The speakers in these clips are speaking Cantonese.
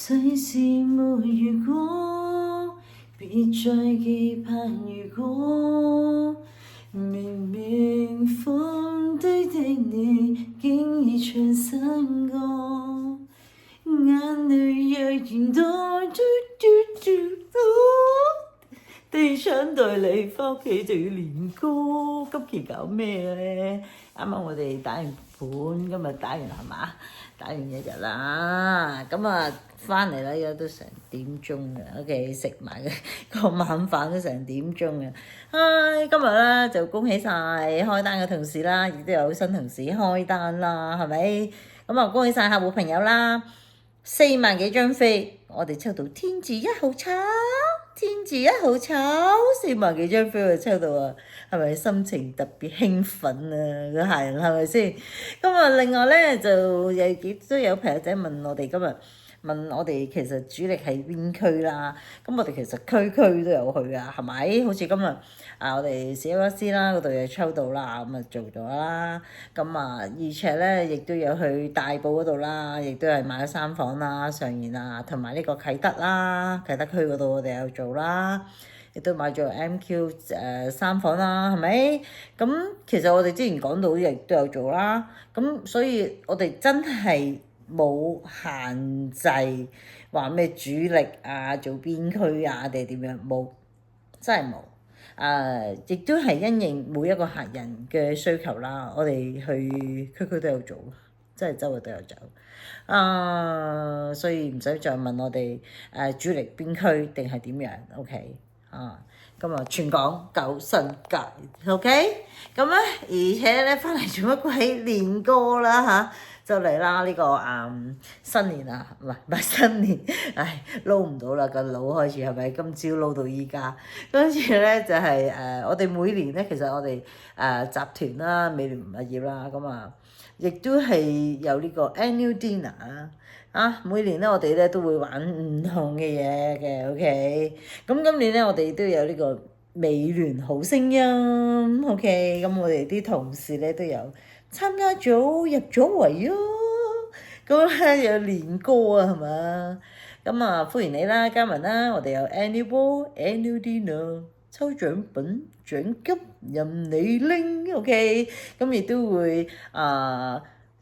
世事沒如果，別再期盼如果。明明放低的你，竟已唱新歌，眼淚若然多，地產代理返屋企就要練歌，今期搞咩咧？啱啱我哋打完盤，今日打完係嘛？打完一日啦，咁啊翻嚟啦，而家都成點鐘嘅，OK 食埋個晚飯都成點鐘嘅。唉，今日咧就恭喜晒開單嘅同事啦，亦都有新同事開單啦，係咪？咁啊恭喜晒客戶朋友啦，4萬幾張飛，我哋抽到天字1號炒，天字1號炒，4萬幾張飛我哋抽到啊！係咪心情特別興奮啊？個客人係咪先？咁啊，另外咧就亦都有朋友仔問我哋今日問我哋其實主力喺邊區啦。咁我哋其實區區都有去啊，係咪？好似今日我哋史威斯啦嗰度又抽到啦，咁啊做咗啦。咁啊，而且咧亦都有去大埔嗰度啦，亦都係買咗3房啦，上元啊，同埋呢個啟德啦，啟德區嗰度我哋有做啦。亦都買咗 MQ 3房啦，係咪？咁其實我哋之前講到亦都有做啦，咁所以我哋真係冇限制話咩主力啊做邊區啊定係點樣，冇，真係冇。亦都係因應每一個客人嘅需求啦，我哋去區區都有做，真係周圍都有走。所以唔使再問我哋主力邊區定係點樣 ，OK？咁啊，全港9新界 ，OK，咁咧，而且咧翻嚟做乜鬼練歌啦嚇，就嚟啦呢個新年啊，唔係新年，撈唔到啦，個腦開始係咪？今朝撈到依家，跟住咧就係我哋每年咧，其實我哋集團啦、美聯物業啦，咁啊，亦都係有呢個 annual dinner 每年咧我哋咧都會玩唔同嘅嘢嘅 ，OK。咁今年咧我哋都有呢個美聯好聲音 ，OK。咁我哋啲同事咧都有參加咗入咗圍咯。咁咧有練歌啊，係嘛？咁啊歡迎你啦，嘉文啦，我哋有 annual dinner 抽獎品獎金任你拎 ，OK。咁亦都會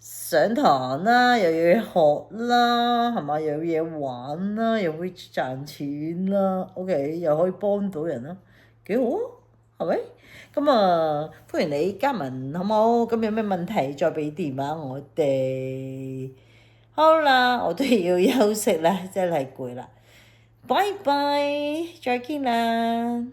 上堂啦，又有嘢學啦，係嘛？又有嘢玩啦，又會賺錢啦，OK，又可以幫到人啦，幾好啊，係咪？咁啊，歡迎你加盟，好冇？咁有咩問題再俾電話我哋。好啦，我都要休息啦，真係攰啦，拜拜，再見啦。